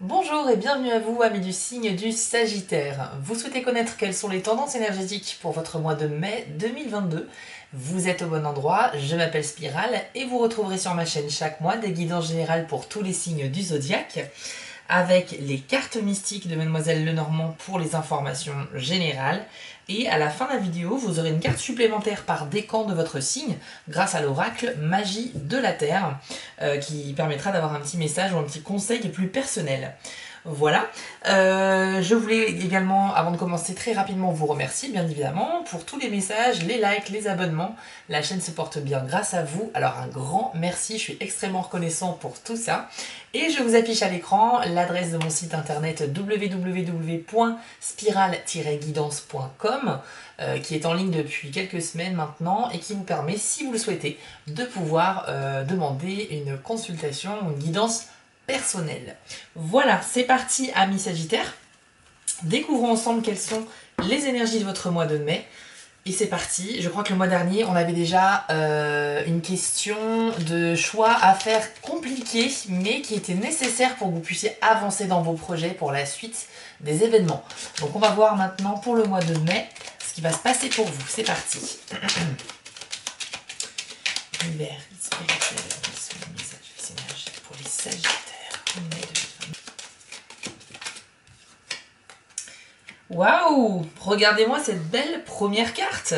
Bonjour et bienvenue à vous, amis du signe du Sagittaire. Vous souhaitez connaître quelles sont les tendances énergétiques pour votre mois de mai 2022? Vous êtes au bon endroit, je m'appelle Spirale et vous retrouverez sur ma chaîne chaque mois des guidances générales pour tous les signes du zodiaque, avec les cartes mystiques de Mademoiselle Lenormand pour les informations générales. Et à la fin de la vidéo, vous aurez une carte supplémentaire par décan de votre signe grâce à l'oracle Magie de la Terre qui permettra d'avoir un petit message ou un petit conseil plus personnel. Voilà. Je voulais également, avant de commencer très rapidement, vous remercier bien évidemment pour tous les messages, les likes, les abonnements. La chaîne se porte bien grâce à vous. Alors un grand merci, je suis extrêmement reconnaissant pour tout ça. Et je vous affiche à l'écran l'adresse de mon site internet www.spiral-guidance.com qui est en ligne depuis quelques semaines maintenant et qui vous permet, si vous le souhaitez, de pouvoir demander une consultation, une guidance personnelle. Voilà, c'est parti, amis Sagittaires. Découvrons ensemble quelles sont les énergies de votre mois de mai. Et c'est parti. Je crois que le mois dernier, on avait déjà une question de choix à faire compliquée, mais qui était nécessaire pour que vous puissiez avancer dans vos projets pour la suite des événements. Donc on va voir maintenant pour le mois de mai ce qui va se passer pour vous. C'est parti. Univers spirituel, message, énergie pour les Sagittaires. Waouh! Regardez-moi cette belle première carte.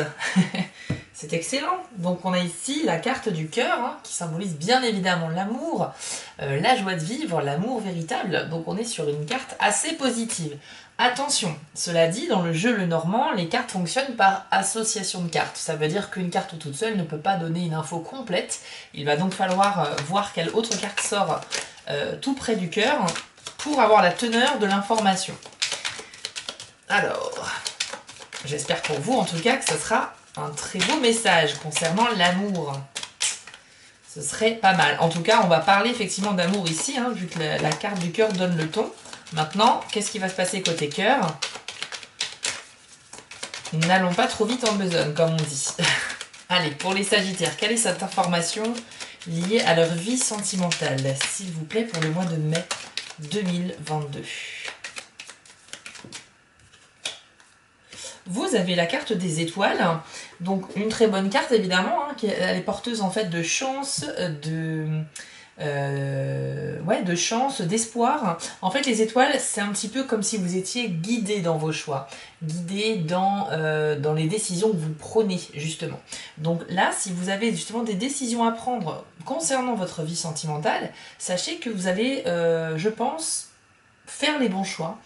C'est excellent. Donc on a ici la carte du cœur hein, qui symbolise bien évidemment l'amour, la joie de vivre, l'amour véritable. Donc on est sur une carte assez positive. Attention, cela dit, dans le jeu Lenormand, les cartes fonctionnent par association de cartes. Ça veut dire qu'une carte toute seule ne peut pas donner une info complète. Il va donc falloir voir quelle autre carte sort tout près du cœur pour avoir la teneur de l'information. Alors, j'espère pour vous en tout cas que ce sera un très beau message concernant l'amour. Ce serait pas mal. En tout cas, on va parler effectivement d'amour ici, hein, vu que la carte du cœur donne le ton. Maintenant, qu'est-ce qui va se passer côté cœur? N'allons pas trop vite en besogne, comme on dit. Allez, pour les Sagittaires, quelle est cette information liée à leur vie sentimentale, s'il vous plaît, pour le mois de mai 2022? Vous avez la carte des étoiles, donc une très bonne carte évidemment, hein, elle est porteuse en fait de chance, de chance, d'espoir. En fait les étoiles c'est un petit peu comme si vous étiez guidé dans vos choix, guidé dans les décisions que vous prenez justement. Donc là si vous avez justement des décisions à prendre concernant votre vie sentimentale, sachez que vous allez, je pense, faire les bons choix.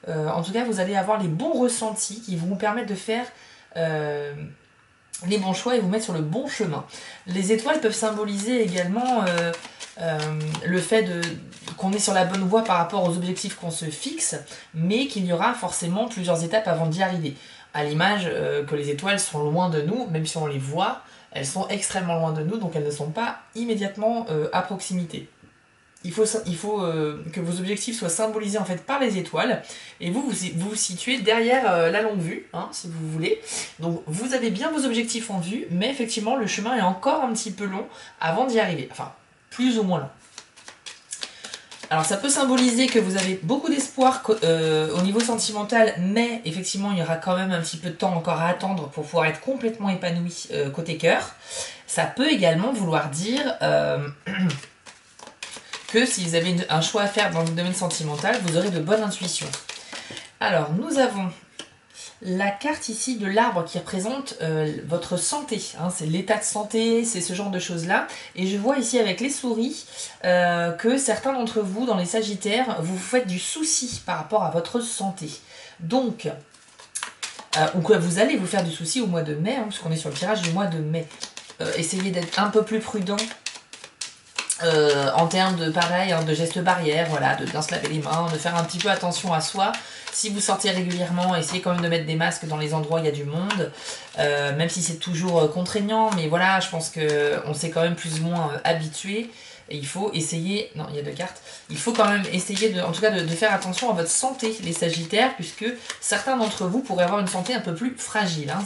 En tout cas, vous allez avoir les bons ressentis qui vont vous permettre de faire les bons choix et vous mettre sur le bon chemin. Les étoiles peuvent symboliser également le fait qu'on est sur la bonne voie par rapport aux objectifs qu'on se fixe, mais qu'il y aura forcément plusieurs étapes avant d'y arriver. À l'image que les étoiles sont loin de nous, même si on les voit, elles sont extrêmement loin de nous, donc elles ne sont pas immédiatement à proximité. Il faut que vos objectifs soient symbolisés en fait par les étoiles et vous vous situez derrière la longue vue, hein, si vous voulez. Donc vous avez bien vos objectifs en vue, mais effectivement le chemin est encore un petit peu long avant d'y arriver. Enfin, plus ou moins long. Alors ça peut symboliser que vous avez beaucoup d'espoir au niveau sentimental, mais effectivement il y aura quand même un petit peu de temps encore à attendre pour pouvoir être complètement épanoui côté cœur. Ça peut également vouloir dire... que si vous avez un choix à faire dans le domaine sentimental, vous aurez de bonnes intuitions. Alors, nous avons la carte ici de l'arbre qui représente votre santé. Hein, c'est l'état de santé, c'est ce genre de choses-là. Et je vois ici avec les souris que certains d'entre vous, dans les Sagittaires, vous faites du souci par rapport à votre santé. Donc, ou que vous allez vous faire du souci au mois de mai, hein, puisqu'on est sur le tirage du mois de mai. Essayez d'être un peu plus prudent. En termes de pareil, hein, de gestes barrières, voilà, de bien se laver les mains, de faire un petit peu attention à soi. Si vous sortez régulièrement, essayez quand même de mettre des masques dans les endroits où il y a du monde, même si c'est toujours contraignant, mais voilà, je pense qu'on s'est quand même plus ou moins habitué. Et il faut essayer, non il y a deux cartes, il faut quand même essayer de, en tout cas de faire attention à votre santé les Sagittaires, puisque certains d'entre vous pourraient avoir une santé un peu plus fragile, hein,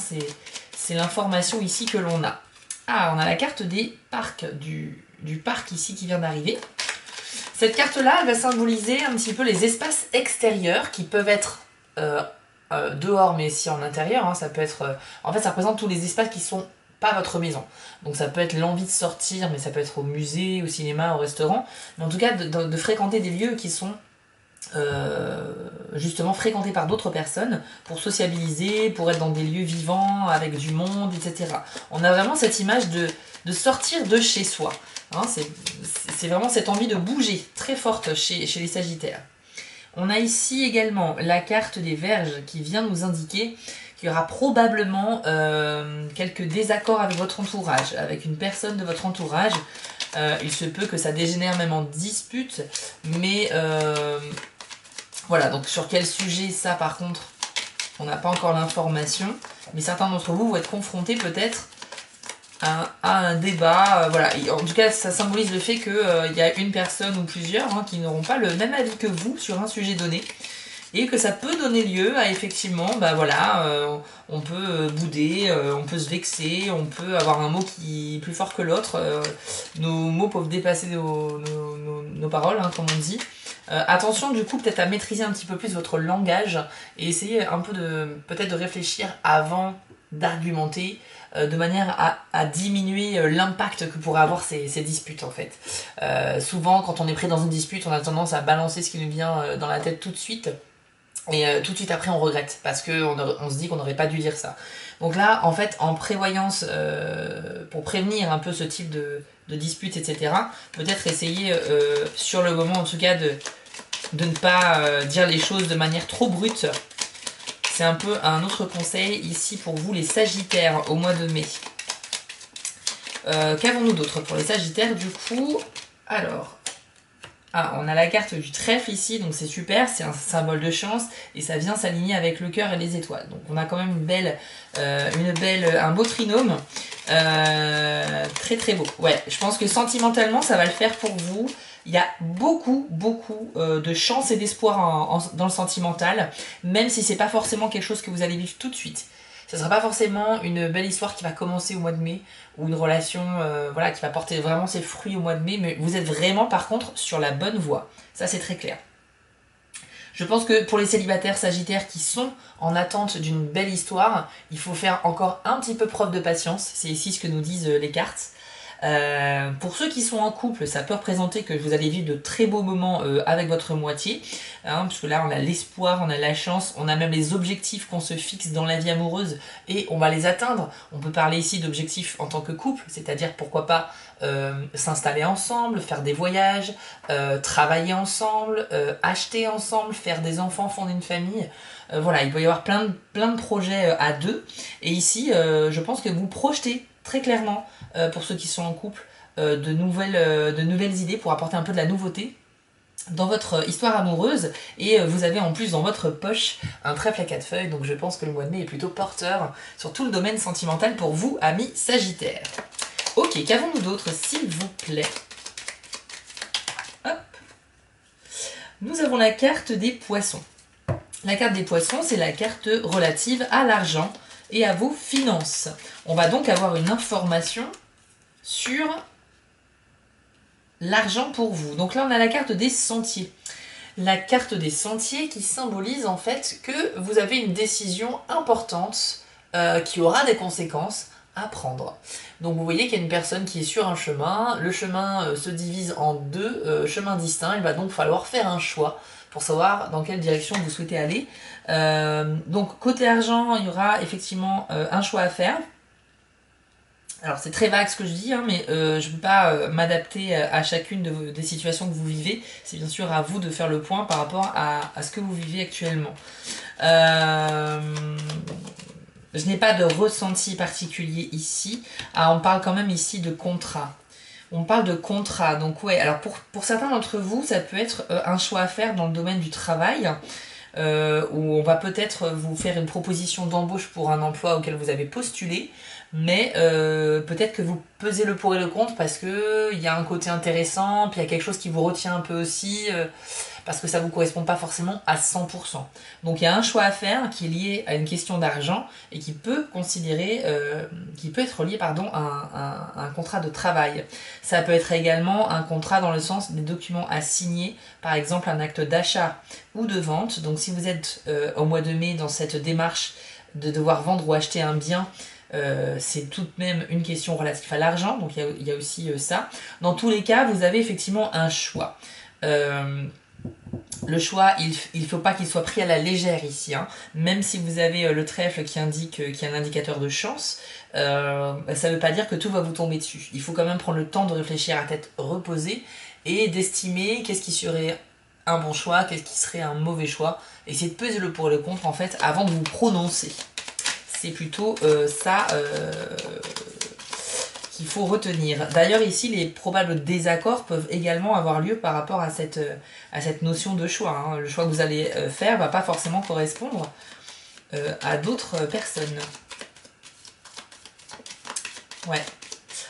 c'est l'information ici que l'on a. Ah, on a la carte des parcs, du parc ici qui vient d'arriver. Cette carte-là, elle va symboliser un petit peu les espaces extérieurs qui peuvent être dehors, mais aussi en intérieur. Hein. Ça peut être, en fait, ça représente tous les espaces qui sont pas votre maison. Donc ça peut être l'envie de sortir, mais ça peut être au musée, au cinéma, au restaurant. Mais en tout cas, de fréquenter des lieux qui sont justement fréquentés par d'autres personnes pour sociabiliser, pour être dans des lieux vivants, avec du monde, etc. On a vraiment cette image de sortir de chez soi. Hein, c'est vraiment cette envie de bouger très forte chez les Sagittaires. On a ici également la carte des Vierges qui vient nous indiquer qu'il y aura probablement quelques désaccords avec votre entourage, avec une personne de votre entourage. Il se peut que ça dégénère même en dispute, mais voilà, donc sur quel sujet ça par contre, on n'a pas encore l'information, mais certains d'entre vous vont être confrontés peut-être à un débat, voilà. En tout cas, ça symbolise le fait qu'il y a une personne ou plusieurs hein, qui n'auront pas le même avis que vous sur un sujet donné. Et que ça peut donner lieu à effectivement, bah voilà, on peut bouder, on peut se vexer, on peut avoir un mot qui est plus fort que l'autre. Nos mots peuvent dépasser nos paroles, hein, comme on dit. Attention du coup peut-être à maîtriser un petit peu plus votre langage et essayer un peu peut-être de réfléchir avant d'argumenter de manière à diminuer l'impact que pourraient avoir ces disputes en fait. Souvent quand on est pris dans une dispute on a tendance à balancer ce qui nous vient dans la tête tout de suite. Et tout de suite après on regrette parce qu'on se dit qu'on n'aurait pas dû dire ça. Donc là en fait en prévoyance pour prévenir un peu ce type de dispute etc. Peut-être essayer sur le moment en tout cas de ne pas dire les choses de manière trop brute. C'est un peu un autre conseil ici pour vous les Sagittaires au mois de mai. Qu'avons-nous d'autre pour les Sagittaires du coup? Alors... Ah, on a la carte du trèfle ici, donc c'est super, c'est un symbole de chance et ça vient s'aligner avec le cœur et les étoiles. Donc on a quand même un beau trinôme, très très beau. Ouais, je pense que sentimentalement ça va le faire pour vous. Il y a beaucoup de chance et d'espoir dans le sentimental, même si c'est pas forcément quelque chose que vous allez vivre tout de suite. Ce ne sera pas forcément une belle histoire qui va commencer au mois de mai ou une relation voilà, qui va porter vraiment ses fruits au mois de mai, mais vous êtes vraiment par contre sur la bonne voie. Ça c'est très clair. Je pense que pour les célibataires sagittaires qui sont en attente d'une belle histoire, il faut faire encore un petit peu preuve de patience. C'est ici ce que nous disent les cartes. Pour ceux qui sont en couple, ça peut représenter que vous allez vivre de très beaux moments avec votre moitié, hein, parce que là on a l'espoir, on a la chance, on a même les objectifs qu'on se fixe dans la vie amoureuse et on va les atteindre. On peut parler ici d'objectifs en tant que couple, c'est-à-dire pourquoi pas s'installer ensemble, faire des voyages, travailler ensemble, acheter ensemble, faire des enfants, fonder une famille. Voilà, il peut y avoir plein de projets à deux. Et ici, je pense que vous projetez très clairement, pour ceux qui sont en couple, de nouvelles idées pour apporter un peu de la nouveauté dans votre histoire amoureuse. Et vous avez en plus dans votre poche un trèfle à 4 feuilles. Donc je pense que le mois de mai est plutôt porteur sur tout le domaine sentimental pour vous, amis Sagittaires. Ok, qu'avons-nous d'autre, s'il vous plaît? Hop. Nous avons la carte des poissons. La carte des poissons, c'est la carte relative à l'argent et à vos finances. On va donc avoir une information sur l'argent pour vous. Donc là, on a la carte des sentiers. La carte des sentiers qui symbolise en fait que vous avez une décision importante qui aura des conséquences à prendre. Donc vous voyez qu'il y a une personne qui est sur un chemin, le chemin se divise en deux chemins distincts, il va donc falloir faire un choix pour savoir dans quelle direction vous souhaitez aller. Donc côté argent, il y aura effectivement un choix à faire. Alors c'est très vague ce que je dis, hein, mais je ne peux pas m'adapter à chacune des situations que vous vivez. C'est bien sûr à vous de faire le point par rapport à ce que vous vivez actuellement. Je n'ai pas de ressenti particulier ici. Ah, on parle quand même ici de contrat. On parle de contrat, donc ouais, alors pour certains d'entre vous, ça peut être un choix à faire dans le domaine du travail, où on va peut-être vous faire une proposition d'embauche pour un emploi auquel vous avez postulé, mais peut-être que vous pesez le pour et le contre parce que il y a un côté intéressant, puis il y a quelque chose qui vous retient un peu aussi, parce que ça vous correspond pas forcément à 100%. Donc il y a un choix à faire qui est lié à une question d'argent et qui peut être lié à un contrat de travail. Ça peut être également un contrat dans le sens des documents à signer, par exemple un acte d'achat ou de vente. Donc si vous êtes au mois de mai dans cette démarche de devoir vendre ou acheter un bien, c'est tout de même une question relative à l'argent, donc il y a aussi ça. Dans tous les cas, vous avez effectivement un choix. Le choix, il ne faut pas qu'il soit pris à la légère ici, hein. Même si vous avez le trèfle qui est un indicateur de chance, ça ne veut pas dire que tout va vous tomber dessus. Il faut quand même prendre le temps de réfléchir à tête reposée et d'estimer qu'est-ce qui serait un bon choix, qu'est-ce qui serait un mauvais choix. Essayez de peser le pour et le contre en fait avant de vous prononcer. C'est plutôt ça qu'il faut retenir. D'ailleurs ici les probables désaccords peuvent également avoir lieu par rapport à cette notion de choix, hein. Le choix que vous allez faire va pas forcément correspondre à d'autres personnes. Ouais.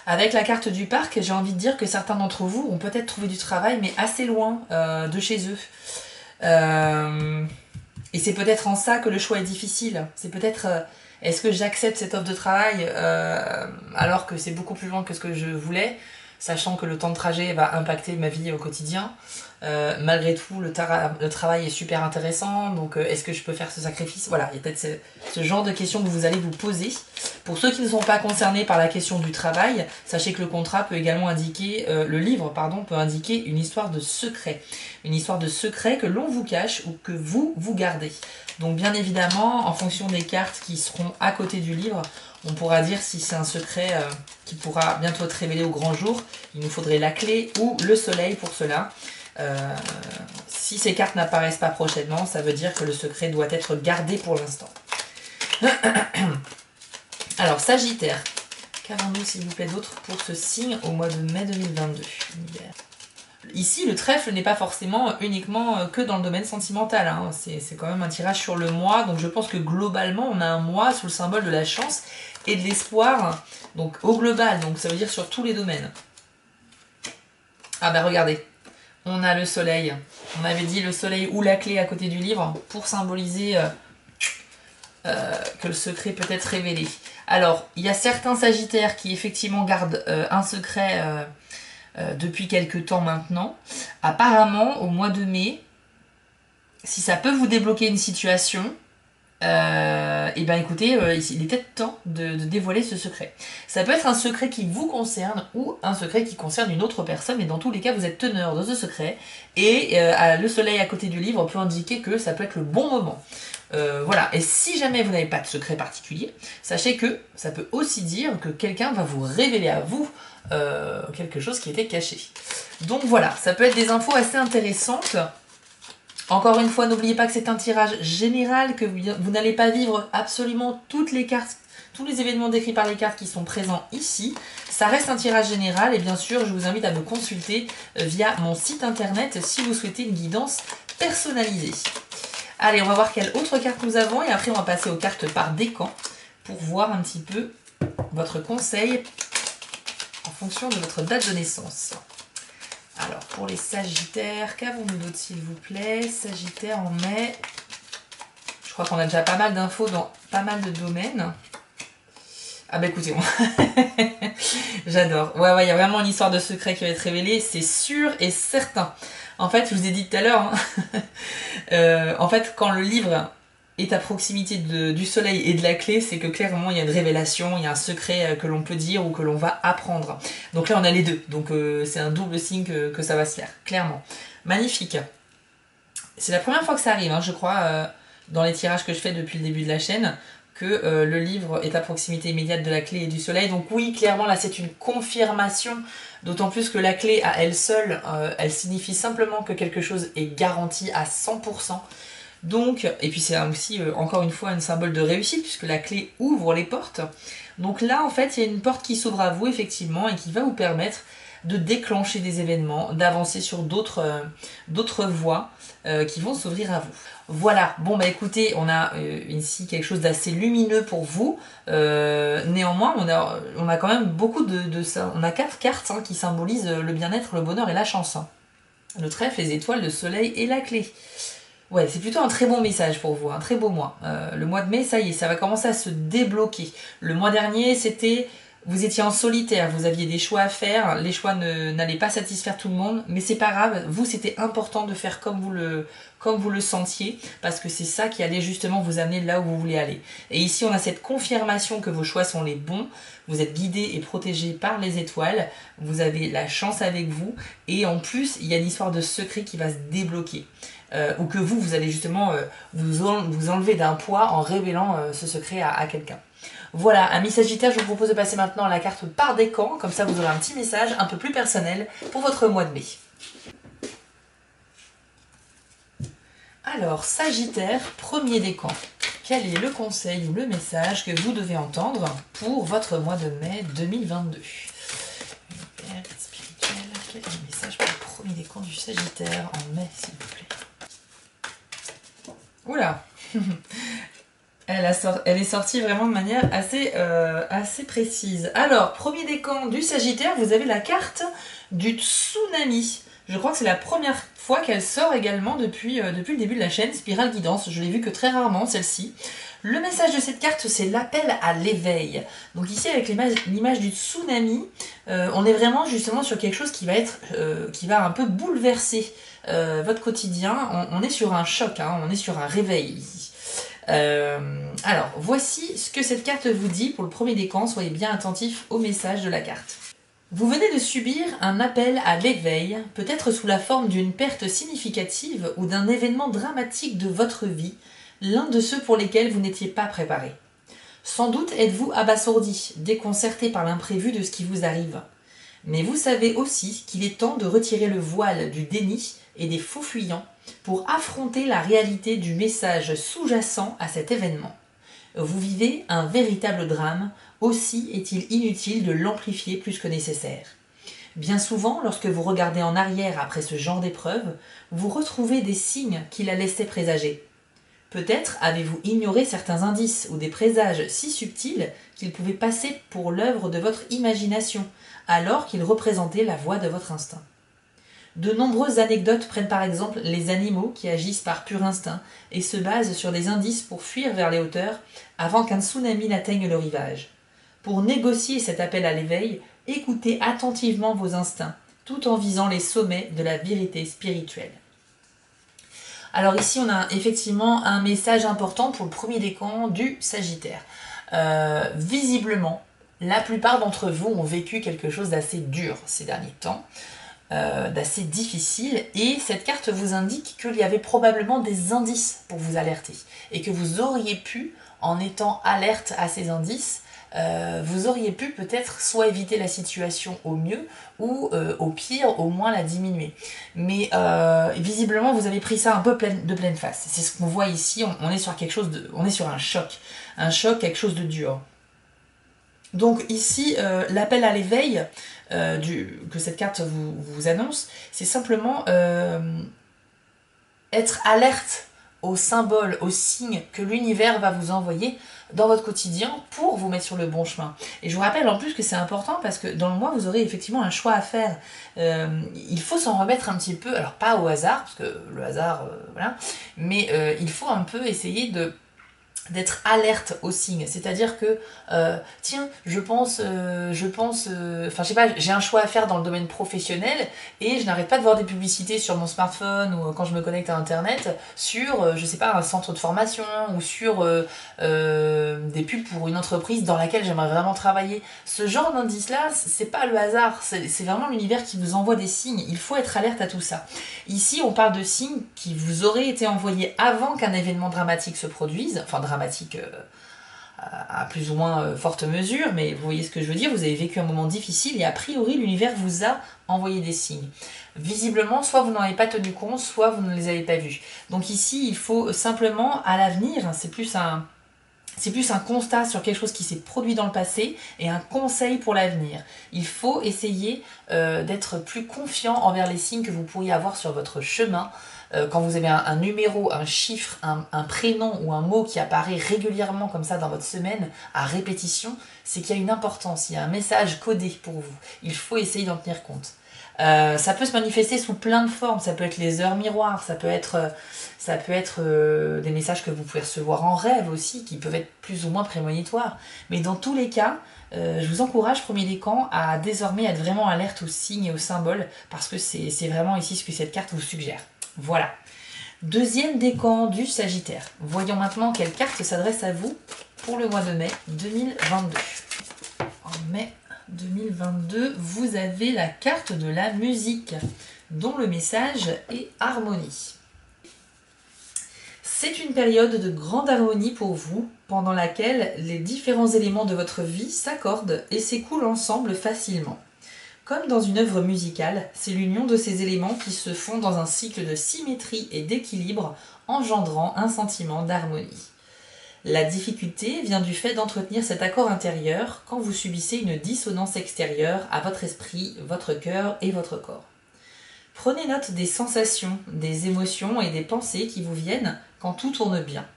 Avec la carte du parc, j'ai envie de dire que certains d'entre vous ont peut-être trouvé du travail mais assez loin de chez eux. Et c'est peut-être en ça que le choix est difficile. C'est peut-être... est-ce que j'accepte cette offre de travail alors que c'est beaucoup plus loin que ce que je voulais, sachant que le temps de trajet va impacter ma vie au quotidien. Malgré tout, le travail est super intéressant, donc est-ce que je peux faire ce sacrifice? Voilà, il y a peut-être ce genre de questions que vous allez vous poser. Pour ceux qui ne sont pas concernés par la question du travail, sachez que le contrat peut également indiquer, le livre, pardon, peut indiquer une histoire de secret. Une histoire de secret que l'on vous cache ou que vous gardez. Donc bien évidemment, en fonction des cartes qui seront à côté du livre, on pourra dire si c'est un secret qui pourra bientôt être révélé au grand jour. Il nous faudrait la clé ou le soleil pour cela. Si ces cartes n'apparaissent pas prochainement, ça veut dire que le secret doit être gardé pour l'instant. Alors, Sagittaire, qu'avons-nous s'il vous plaît d'autre pour ce signe au mois de mai 2022 ? Ici, le trèfle n'est pas forcément uniquement que dans le domaine sentimental, hein. C'est quand même un tirage sur le mois, donc je pense que globalement, on a un mois sous le symbole de la chance et de l'espoir, donc au global, donc ça veut dire sur tous les domaines. Ah bah regardez, on a le soleil. On avait dit le soleil ou la clé à côté du livre pour symboliser que le secret peut être révélé. Alors, il y a certains sagittaires qui effectivement gardent un secret depuis quelques temps maintenant. Apparemment, au mois de mai, si ça peut vous débloquer une situation, et ben écoutez, il est peut-être temps de dévoiler ce secret. Ça peut être un secret qui vous concerne ou un secret qui concerne une autre personne, mais dans tous les cas, vous êtes teneur de ce secret. Et le soleil à côté du livre peut indiquer que ça peut être le bon moment. Voilà, et si jamais vous n'avez pas de secret particulier, sachez que ça peut aussi dire que quelqu'un va vous révéler à vous quelque chose qui était caché. Donc voilà, ça peut être des infos assez intéressantes. Encore une fois, n'oubliez pas que c'est un tirage général, que vous n'allez pas vivre absolument toutes les cartes, tous les événements décrits par les cartes qui sont présents ici. Ça reste un tirage général et bien sûr, je vous invite à me consulter via mon site internet si vous souhaitez une guidance personnalisée. Allez, on va voir quelle autre carte nous avons et après on va passer aux cartes par décan pour voir un petit peu votre conseil en fonction de votre date de naissance. Alors, pour les Sagittaires, qu'avons-nous d'autre s'il vous plaît? Sagittaire en mai. Je crois qu'on a déjà pas mal d'infos dans pas mal de domaines. Ah bah écoutez, j'adore. Ouais, il y a vraiment une histoire de secret qui va être révélée, c'est sûr et certain. En fait, je vous ai dit tout à l'heure, hein, en fait, quand le livre est à proximité du soleil et de la clé, c'est que clairement il y a une révélation, il y a un secret que l'on peut dire ou que l'on va apprendre. Donc là on a les deux, donc c'est un double signe que ça va se faire, clairement. Magnifique. C'est la première fois que ça arrive, hein, je crois, dans les tirages que je fais depuis le début de la chaîne, que le livre est à proximité immédiate de la clé et du soleil. Donc oui, clairement là c'est une confirmation, d'autant plus que la clé à elle seule, elle signifie simplement que quelque chose est garanti à 100%. Donc, et puis c'est aussi encore une fois un symbole de réussite puisque la clé ouvre les portes. Donc là en fait il y a une porte qui s'ouvre à vous effectivement et qui va vous permettre de déclencher des événements, d'avancer sur d'autres voies qui vvont s'ouvrir à vous. Voilà, bon bah écoutez, on a ici quelque chose d'assez lumineux pour vous. Néanmoins, on a quand même beaucoup de ça. On a 4 cartes qui symbolisent le bien-être, le bonheur et la chance. Le trèfle, les étoiles, le soleil et la clé. Ouais, c'est plutôt un très bon message pour vous, un très beau mois. Le mois de mai, ça y est, ça va commencer à se débloquer. Le mois dernier, c'était... Vous étiez en solitaire, vous aviez des choix à faire, les choix n'allaient pas satisfaire tout le monde, mais c'est pas grave, vous c'était important de faire comme vous le sentiez, parce que c'est ça qui allait justement vous amener là où vous voulez aller. Et ici on a cette confirmation que vos choix sont les bons, vous êtes guidé et protégé par les étoiles, vous avez la chance avec vous, et en plus il y a une histoire de secret qui va se débloquer. Ou que vous allez justement vous enlever d'un poids en révélant ce secret à quelqu'un. Voilà, amis Sagittaires, je vous propose de passer maintenant à la carte par décan, comme ça vous aurez un petit message un peu plus personnel pour votre mois de mai. Alors, Sagittaire, premier décan, quel est le conseil ou le message que vous devez entendre pour votre mois de mai 2022 ? Univers spirituel, quel est le message pour le premier décan du Sagittaire en mai, s'il vous plaît ? Oula elle est sortie vraiment de manière assez précise. Alors, premier décan du Sagittaire, vous avez la carte du tsunami. Je crois que c'est la première fois qu'elle sort également depuis le début de la chaîne, Spirale Guidance. Je l'ai vue que très rarement, celle-ci. Le message de cette carte, c'est l'appel à l'éveil. Donc ici, avec l'image du tsunami, on est vraiment justement sur quelque chose qui va un peu bouleverser votre quotidien. On est sur un choc, on est sur un réveil ici. Alors, voici ce que cette carte vous dit pour le premier décan. Soyez bien attentifs au message de la carte. Vous venez de subir un appel à l'éveil, peut-être sous la forme d'une perte significative ou d'un événement dramatique de votre vie, l'un de ceux pour lesquels vous n'étiez pas préparé. Sans doute êtes-vous abasourdi, déconcerté par l'imprévu de ce qui vous arrive. Mais vous savez aussi qu'il est temps de retirer le voile du déni et des faux fuyants pour affronter la réalité du message sous-jacent à cet événement. Vous vivez un véritable drame, aussi est-il inutile de l'amplifier plus que nécessaire. Bien souvent, lorsque vous regardez en arrière après ce genre d'épreuve, vous retrouvez des signes qui la laissaient présager. Peut-être avez-vous ignoré certains indices ou des présages si subtils qu'ils pouvaient passer pour l'œuvre de votre imagination, alors qu'ils représentaient la voix de votre instinct. De nombreuses anecdotes prennent par exemple les animaux qui agissent par pur instinct et se basent sur des indices pour fuir vers les hauteurs avant qu'un tsunami n'atteigne le rivage. Pour négocier cet appel à l'éveil, écoutez attentivement vos instincts, tout en visant les sommets de la vérité spirituelle. Alors ici, on a effectivement un message important pour le premier décan du Sagittaire. Visiblement, la plupart d'entre vous ont vécu quelque chose d'assez dur ces derniers temps, d'assez difficile, et cette carte vous indique qu'il y avait probablement des indices pour vous alerter, et que vous auriez pu, en étant alerte à ces indices, vous auriez pu peut-être soit éviter la situation au mieux ou au pire au moins la diminuer. Mais visiblement vous avez pris ça un peu de pleine face. C'est ce qu'on voit ici, on est sur quelque chose on est sur un choc, quelque chose de dur. Donc ici, l'appel à l'éveil que cette carte vous annonce, c'est simplement être alerte aux symboles, aux signes que l'univers va vous envoyer dans votre quotidien pour vous mettre sur le bon chemin. Et je vous rappelle en plus que c'est important parce que dans le mois, vous aurez effectivement un choix à faire. Il faut s'en remettre un petit peu, alors pas au hasard, parce que le hasard, voilà, mais il faut un peu essayer d'être alerte aux signes, c'est-à-dire que tiens, je pense, enfin je sais pas, j'ai un choix à faire dans le domaine professionnel et je n'arrête pas de voir des publicités sur mon smartphone ou quand je me connecte à internet sur, je sais pas, un centre de formation ou sur des pubs pour une entreprise dans laquelle j'aimerais vraiment travailler. Ce genre d'indice-là, c'est pas le hasard, c'est vraiment l'univers qui vous envoie des signes. Il faut être alerte à tout ça. Ici, on parle de signes qui vous auraient été envoyés avant qu'un événement dramatique se produise, enfin dramatique à plus ou moins forte mesure, mais vous voyez ce que je veux dire, vous avez vécu un moment difficile et a priori l'univers vous a envoyé des signes. Visiblement, soit vous n'en avez pas tenu compte, soit vous ne les avez pas vus. Donc ici, il faut simplement, à l'avenir, c'est plus C'est plus un constat sur quelque chose qui s'est produit dans le passé et un conseil pour l'avenir. Il faut essayer d'être plus confiant envers les signes que vous pourriez avoir sur votre chemin. Quand vous avez un numéro, un chiffre, un prénom ou un mot qui apparaît régulièrement comme ça dans votre semaine, à répétition, c'est qu'il y a une importance, il y a un message codé pour vous. Il faut essayer d'en tenir compte. Ça peut se manifester sous plein de formes, ça peut être les heures miroirs, ça peut être des messages que vous pouvez recevoir en rêve aussi, qui peuvent être plus ou moins prémonitoires. Mais dans tous les cas, je vous encourage, premier décan, à désormais être vraiment alerte aux signes et aux symboles, parce que c'est vraiment ici ce que cette carte vous suggère. Voilà. Deuxième décan du Sagittaire. Voyons maintenant quelle carte s'adresse à vous pour le mois de mai 2022. En mai 2022, vous avez la carte de la musique, dont le message est harmonie. C'est une période de grande harmonie pour vous, pendant laquelle les différents éléments de votre vie s'accordent et s'écoulent ensemble facilement. Comme dans une œuvre musicale, c'est l'union de ces éléments qui se font dans un cycle de symétrie et d'équilibre, engendrant un sentiment d'harmonie. La difficulté vient du fait d'entretenir cet accord intérieur quand vous subissez une dissonance extérieure à votre esprit, votre cœur et votre corps. Prenez note des sensations, des émotions et des pensées qui vous viennent quand tout tourne bien.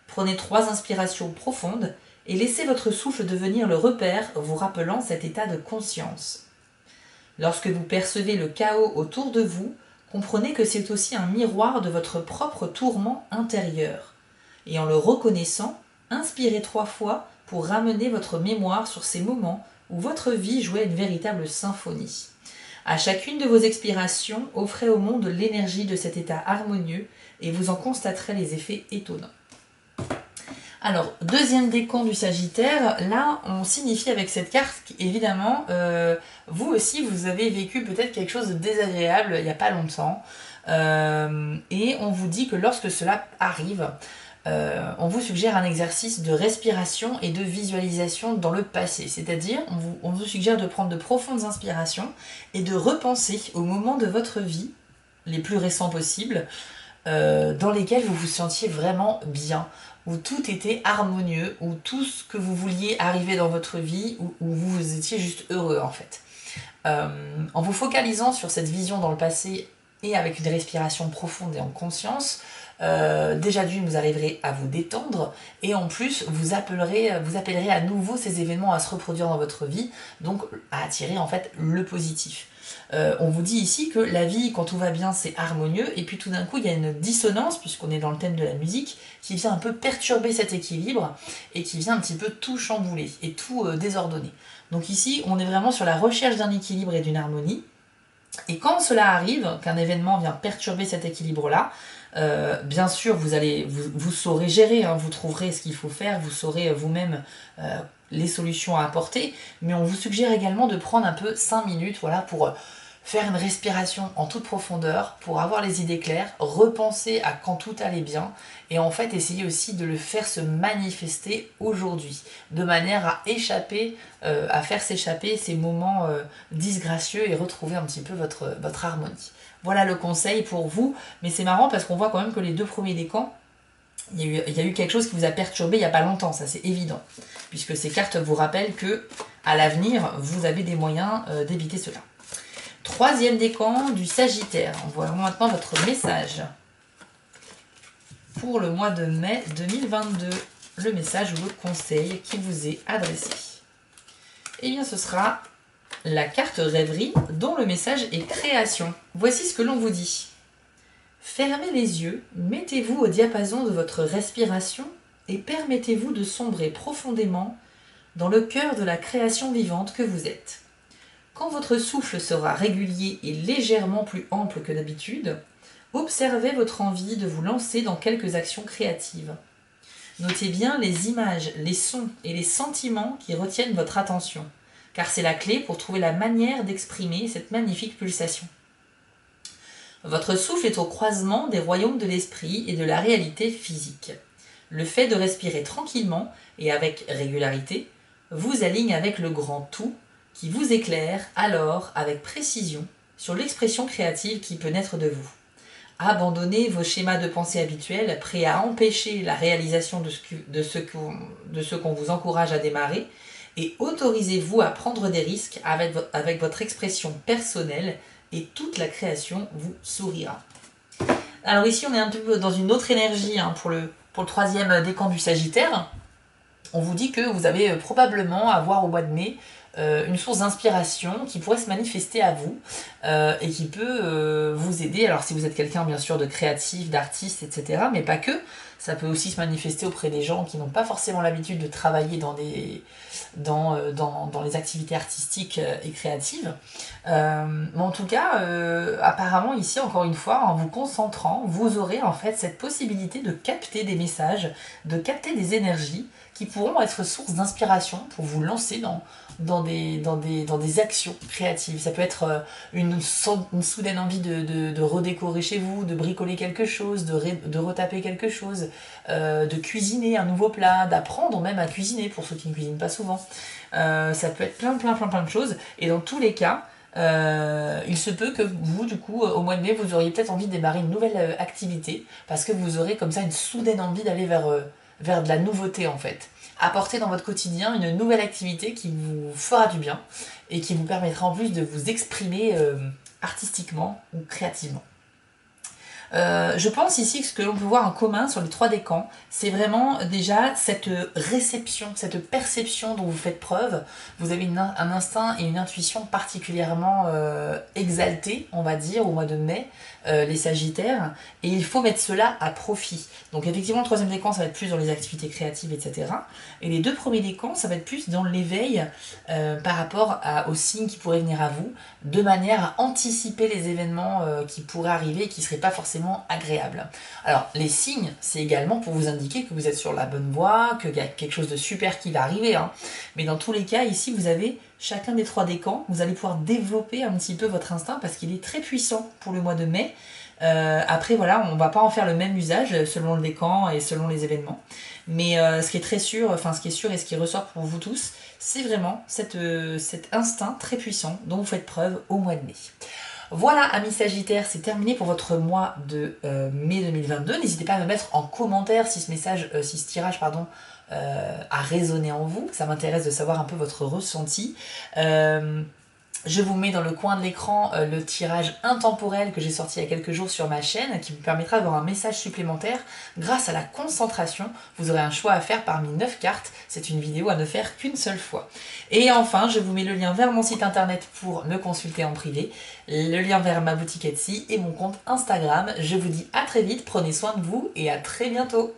Prenez 3 inspirations profondes et laissez votre souffle devenir le repère vous rappelant cet état de conscience. Lorsque vous percevez le chaos autour de vous, comprenez que c'est aussi un miroir de votre propre tourment intérieur. Et en le reconnaissant, inspirez 3 fois pour ramener votre mémoire sur ces moments où votre vie jouait une véritable symphonie. À chacune de vos expirations, offrez au monde l'énergie de cet état harmonieux et vous en constaterez les effets étonnants. Alors, deuxième décan du Sagittaire, là on signifie avec cette carte qu'évidemment, vous aussi vous avez vécu peut-être quelque chose de désagréable il n'y a pas longtemps, et on vous dit que lorsque cela arrive, on vous suggère un exercice de respiration et de visualisation dans le passé, c'est-à-dire on vous suggère de prendre de profondes inspirations et de repenser aux moments de votre vie, les plus récents possibles, dans lesquels vous vous sentiez vraiment bien, où tout était harmonieux, où tout ce que vous vouliez arriver dans votre vie, où vous étiez juste heureux en fait. En vous focalisant sur cette vision dans le passé et avec une respiration profonde et en conscience, déjà d'une, vous arriverez à vous détendre et en plus vous appellerez à nouveau ces événements à se reproduire dans votre vie, donc à attirer en fait le positif. On vous dit ici que la vie, quand tout va bien, c'est harmonieux, et puis tout d'un coup, il y a une dissonance, puisqu'on est dans le thème de la musique, qui vient un peu perturber cet équilibre, et qui vient un petit peu tout chambouler, et tout désordonner. Donc ici, on est vraiment sur la recherche d'un équilibre et d'une harmonie, et quand cela arrive, qu'un événement vient perturber cet équilibre-là, bien sûr, vous saurez gérer, hein, vous trouverez ce qu'il faut faire, vous saurez vous-même les solutions à apporter, mais on vous suggère également de prendre un peu 5 minutes voilà, pour faire une respiration en toute profondeur, pour avoir les idées claires, repenser à quand tout allait bien, et en fait essayer aussi de le faire se manifester aujourd'hui, de manière à échapper, à faire s'échapper ces moments disgracieux et retrouver un petit peu votre harmonie. Voilà le conseil pour vous, mais c'est marrant parce qu'on voit quand même que les 2 premiers décans, il y a eu quelque chose qui vous a perturbé il n'y a pas longtemps, ça c'est évident, puisque ces cartes vous rappellent que à l'avenir, vous avez des moyens d'éviter cela. Troisième décan du Sagittaire, on voit maintenant votre message pour le mois de mai 2022, le message ou le conseil qui vous est adressé. Eh bien ce sera la carte rêverie dont le message est création. Voici ce que l'on vous dit. Fermez les yeux, mettez-vous au diapason de votre respiration et permettez-vous de sombrer profondément dans le cœur de la création vivante que vous êtes. Quand votre souffle sera régulier et légèrement plus ample que d'habitude, observez votre envie de vous lancer dans quelques actions créatives. Notez bien les images, les sons et les sentiments qui retiennent votre attention, car c'est la clé pour trouver la manière d'exprimer cette magnifique pulsation. Votre souffle est au croisement des royaumes de l'esprit et de la réalité physique. Le fait de respirer tranquillement et avec régularité vous aligne avec le grand tout qui vous éclaire alors avec précision sur l'expression créative qui peut naître de vous. Abandonnez vos schémas de pensée habituels, prêts à empêcher la réalisation de ce qu'on vous encourage à démarrer, et autorisez-vous à prendre des risques avec votre expression personnelle, et toute la création vous sourira. Alors ici, on est un peu dans une autre énergie hein, pour le troisième décan du Sagittaire. On vous dit que vous avez probablement à voir au mois de mai une source d'inspiration qui pourrait se manifester à vous et qui peut vous aider. Alors si vous êtes quelqu'un bien sûr de créatif, d'artiste, etc. Mais pas que. Ça peut aussi se manifester auprès des gens qui n'ont pas forcément l'habitude de travailler dans les activités artistiques et créatives. Mais en tout cas, apparemment ici, encore une fois, en vous concentrant, vous aurez en fait cette possibilité de capter des messages, de capter des énergies qui pourront être source d'inspiration pour vous lancer dans des actions créatives. Ça peut être une soudaine envie de redécorer chez vous, de bricoler quelque chose, de retaper quelque chose, de cuisiner un nouveau plat, d'apprendre même à cuisiner pour ceux qui ne cuisinent pas souvent. Ça peut être plein de choses. Et dans tous les cas, il se peut que vous, du coup, au mois de mai, vous auriez peut-être envie de démarrer une nouvelle activité parce que vous aurez comme ça une soudaine envie d'aller vers de la nouveauté en fait. Apporter dans votre quotidien une nouvelle activité qui vous fera du bien et qui vous permettra en plus de vous exprimer artistiquement ou créativement. Je pense ici que ce que l'on peut voir en commun sur les 3 décans, c'est vraiment déjà cette réception, cette perception dont vous faites preuve. Vous avez un instinct et une intuition particulièrement exaltés, on va dire, au mois de mai, les Sagittaires, et il faut mettre cela à profit. Donc effectivement, le 3e décan, ça va être plus dans les activités créatives, etc. Et les 2 premiers décans, ça va être plus dans l'éveil par rapport aux signes qui pourraient venir à vous, de manière à anticiper les événements qui pourraient arriver et qui ne seraient pas forcément agréables. Alors, les signes, c'est également pour vous indiquer que vous êtes sur la bonne voie, qu'il y a quelque chose de super qui va arriver. Hein. Mais dans tous les cas, ici, vous avez chacun des 3 décans. Vous allez pouvoir développer un petit peu votre instinct parce qu'il est très puissant pour le mois de mai. Après, voilà, on ne va pas en faire le même usage selon le décan et selon les événements. Mais ce qui est très sûr, enfin ce qui est sûr et ce qui ressort pour vous tous, c'est vraiment cet instinct très puissant dont vous faites preuve au mois de mai. Voilà, amis Sagittaires, c'est terminé pour votre mois de mai 2022. N'hésitez pas à me mettre en commentaire si ce tirage a résonné en vous. Ça m'intéresse de savoir un peu votre ressenti. Je vous mets dans le coin de l'écran le tirage intemporel que j'ai sorti il y a quelques jours sur ma chaîne qui vous permettra d'avoir un message supplémentaire. Grâce à la concentration, vous aurez un choix à faire parmi 9 cartes. C'est une vidéo à ne faire qu'une seule fois. Et enfin, je vous mets le lien vers mon site internet pour me consulter en privé, le lien vers ma boutique Etsy et mon compte Instagram. Je vous dis à très vite, prenez soin de vous et à très bientôt.